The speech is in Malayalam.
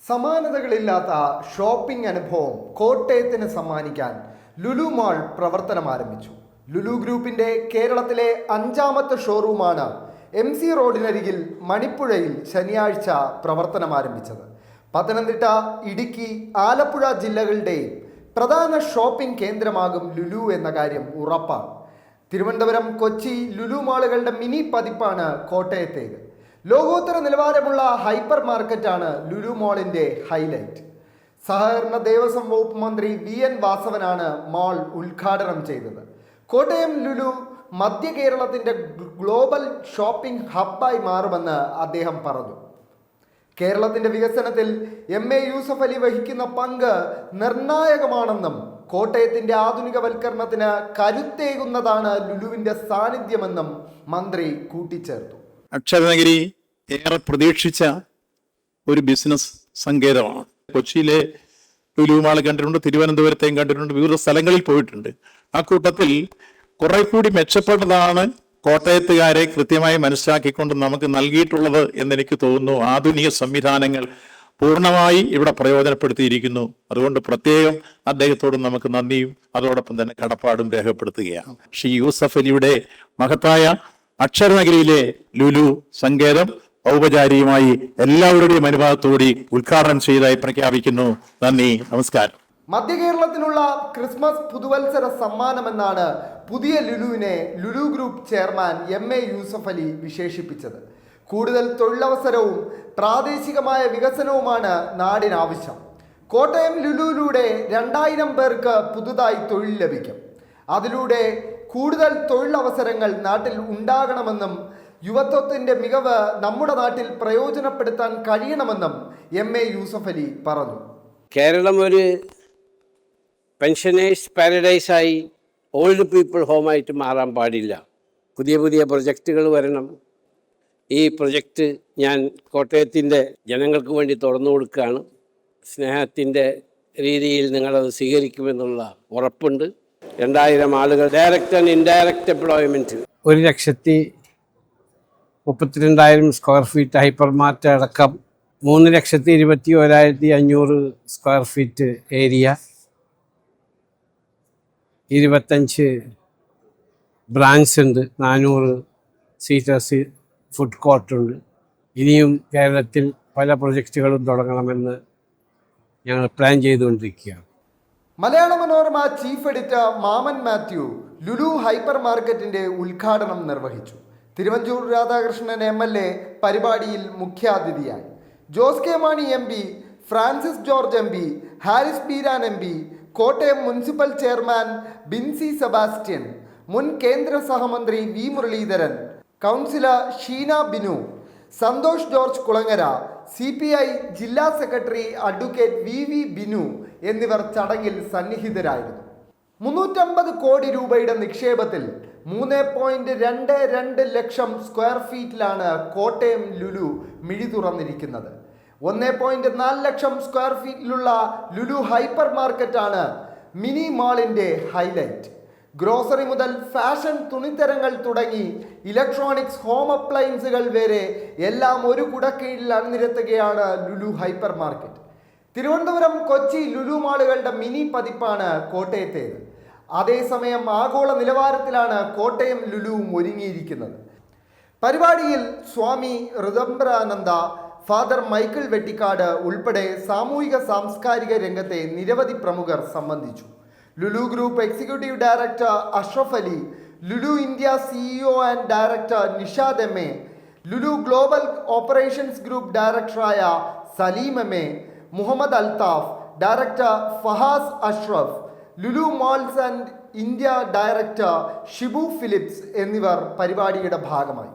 സമാനതകളില്ലാത്ത ഷോപ്പിംഗ് അനുഭവം കോട്ടയത്തിന് സമ്മാനിക്കാൻ ലുലു മാൾ പ്രവർത്തനം ആരംഭിച്ചു. ലുലു ഗ്രൂപ്പിന്റെ കേരളത്തിലെ 5ാമത്തെ ഷോറൂമാണ് MC റോഡിനരികിൽ മണിപ്പുഴയിൽ ശനിയാഴ്ച പ്രവർത്തനം ആരംഭിച്ചത്. പത്തനംതിട്ട, ഇടുക്കി, ആലപ്പുഴ ജില്ലകളുടെയും പ്രധാന ഷോപ്പിംഗ് കേന്ദ്രമാകും ലുലു എന്ന കാര്യം ഉറപ്പാണ്. തിരുവനന്തപുരം, കൊച്ചി ലുലു മാളുകളുടെ മിനി പതിപ്പാണ് കോട്ടയത്തേത്. ലോകോത്തര നിലവാരമുള്ള ഹൈപ്പർ മാർക്കറ്റാണ് ലുലു മാളിന്റെ ഹൈലൈറ്റ്. സഹകരണ ദേവസ്വം വകുപ്പ് മന്ത്രി VN വാസവനാണ് മാൾ ഉദ്ഘാടനം ചെയ്തത്. കോട്ടയം ലുലു മധ്യ കേരളത്തിന്റെ ഗ്ലോബൽ ഷോപ്പിംഗ് ഹബ്ബായി മാറുമെന്ന് അദ്ദേഹം പറഞ്ഞു. കേരളത്തിന്റെ വികസനത്തിൽ MA യൂസഫ് അലി വഹിക്കുന്ന പങ്ക് നിർണായകമാണെന്നും കോട്ടയത്തിന്റെ ആധുനികവൽക്കരണത്തിന് കരുത്തേകുന്നതാണ് ലുലുവിന്റെ സാന്നിധ്യമെന്നും മന്ത്രി കൂട്ടിച്ചേർത്തു. അക്ഷരനഗരി ഏറെ പ്രതീക്ഷിച്ച ഒരു ബിസിനസ് സങ്കേതമാണ്. കൊച്ചിയിലെ ലുലു മാൾ കണ്ടിട്ടുണ്ട്, തിരുവനന്തപുരത്തെയും കണ്ടിട്ടുണ്ട്, വിവിധ സ്ഥലങ്ങളിൽ പോയിട്ടുണ്ട്. ആ കൂട്ടത്തിൽ കുറെ കൂടി മെച്ചപ്പെട്ടതാണ് കോട്ടയത്തുകാരെ കൃത്യമായി മനസ്സിലാക്കിക്കൊണ്ട് നമുക്ക് നൽകിയിട്ടുള്ളത് എന്നെനിക്ക് തോന്നുന്നു. ആധുനിക സംവിധാനങ്ങൾ പൂർണ്ണമായി ഇവിടെ പ്രയോജനപ്പെടുത്തിയിരിക്കുന്നു. അതുകൊണ്ട് പ്രത്യേകം അദ്ദേഹത്തോട് നമുക്ക് നന്ദിയും അതോടൊപ്പം തന്നെ കടപ്പാടും രേഖപ്പെടുത്തുകയാണ്. ശ്രീ യൂസഫ് അലിയുടെ മഹത്തായ അക്ഷരനഗരിയിലെ ലുലു സങ്കേതം ഔപചാരികമായി എല്ലാവരുടെയും അനുഭവത്തോടെ ഉദ്ഘാടനം ചെയ്തതായി പ്രഖ്യാപിക്കുന്നു. നന്ദി, നമസ്കാരം. മധ്യ കേരളത്തിനുള്ള ക്രിസ്മസ് പുതുവത്സര സമ്മാനമെന്നാണ് പുതിയ ലുലുവിനെ Lulu group chairman MA Yusuff Ali വിശേഷിപ്പിച്ചത്. കൂടുതൽ തൊഴിലവസരവും പ്രാദേശികമായ വികസനവുമാണ് നാടിനാവശ്യം. കോട്ടയം ലുലുവിലൂടെ 2000 പേർക്ക് പുതുതായി തൊഴിൽ ലഭിക്കും. അതിലൂടെ കൂടുതൽ തൊഴിലവസരങ്ങൾ നാട്ടിൽ ഉണ്ടാകണമെന്നും യുവത്വത്തിന്റെ മികവ് നമ്മുടെ നാട്ടിൽ പ്രയോജനപ്പെടുത്താൻ കഴിയണമെന്നും MA യൂസഫ് അലി പറഞ്ഞു. കേരളം ഒരു പെൻഷനേഴ്സ് പാരഡൈസായി ഓൾഡ് പീപ്പിൾ ഹോമായിട്ട് മാറാൻ പാടില്ല. പുതിയ പുതിയ പ്രൊജക്റ്റുകൾ വരണം. ഈ പ്രൊജക്റ്റ് ഞാൻ കോട്ടയത്തിൻ്റെ ജനങ്ങൾക്ക് വേണ്ടി തുറന്നു കൊടുക്കുകയാണ്. സ്നേഹത്തിൻ്റെ രീതിയിൽ നിങ്ങളത് സ്വീകരിക്കുമെന്നുള്ള ഉറപ്പുണ്ട്. 2000 ആളുകൾ direct and indirect employment, 1,32,000 square feet hyper mart അടക്കം 3,21,500 സ്ക്വയർ ഫീറ്റ് ഏരിയ, 25 ബ്രാഞ്ച് ഉണ്ട്, 400 സീറ്റേഴ്സ് ഫുഡ് കോർട്ടുണ്ട്. ഇനിയും കേരളത്തിൽ പല പ്രൊജക്റ്റുകളും തുടങ്ങണമെന്ന് ഞങ്ങൾ പ്ലാൻ ചെയ്തുകൊണ്ടിരിക്കുകയാണ്. മലയാള മനോരമ ചീഫ് എഡിറ്റർ മാമൻ മാത്യു ലുലു ഹൈപ്പർ മാർക്കറ്റിന്റെ ഉദ്ഘാടനം നിർവഹിച്ചു. തിരുവഞ്ചൂർ രാധാകൃഷ്ണൻ MLA പരിപാടിയിൽ മുഖ്യാതിഥിയായി. Jose K Mani MP, Francis George MP, Haris Beeran MP, Kottayam municipal chairman Binsy Sebastian, മുൻ കേന്ദ്ര സഹമന്ത്രി V Muraleedharan, councillor Sheena Binu, Santhosh George Kulangara, CPI ജില്ലാ സെക്രട്ടറി അഡ്വക്കേറ്റ് VV ബിനു എന്നിവർ ചടങ്ങിൽ സന്നിഹിതരായിരുന്നു. 350 കോടി രൂപയുടെ നിക്ഷേപത്തിൽ 3.22 ലക്ഷം സ്ക്വയർ ഫീറ്റിലാണ് കോട്ടയം ലുലു മിഴി തുറന്നിരിക്കുന്നത്. 1.4 ലക്ഷം സ്ക്വയർ ഫീറ്റിലുള്ള ലുലു ഹൈപ്പർ മാർക്കറ്റാണ് മിനി മാളിന്റെ ഹൈലൈറ്റ്. ഗ്രോസറി മുതൽ ഫാഷൻ തുണിത്തരങ്ങൾ തുടങ്ങി ഇലക്ട്രോണിക്സ്, ഹോം അപ്ലയൻസുകൾ വരെ എല്ലാം ഒരു കുടക്കീഴിൽ അണിനിരത്തുകയാണ് ലുലു ഹൈപ്പർ മാർക്കറ്റ്. തിരുവനന്തപുരം, കൊച്ചി ലുലു മാളുകളുടെ മിനി പതിപ്പാണ് കോട്ടയത്തേത്. അതേസമയം ആഗോള നിലവാരത്തിലാണ് കോട്ടയം ലുലുവും ഒരുങ്ങിയിരിക്കുന്നത്. പരിപാടിയിൽ സ്വാമി ഋതംബരാനന്ദ, ഫാദർ മൈക്കിൾ വെട്ടിക്കാട് ഉൾപ്പെടെ സാമൂഹിക സാംസ്കാരിക രംഗത്തെ നിരവധി പ്രമുഖർ സംബന്ധിച്ചു. Lulu group executive director Ashraf Ali, Lulu India CEO and director Nishad MA, Lulu global operations group ഡയറക്ടറായ Saleem MA, Muhammad Althaf, director Fahas Ashraf, Lulu malls and India director Shibu Philips എന്നിവർ പരിപാടിയുടെ ഭാഗമായി.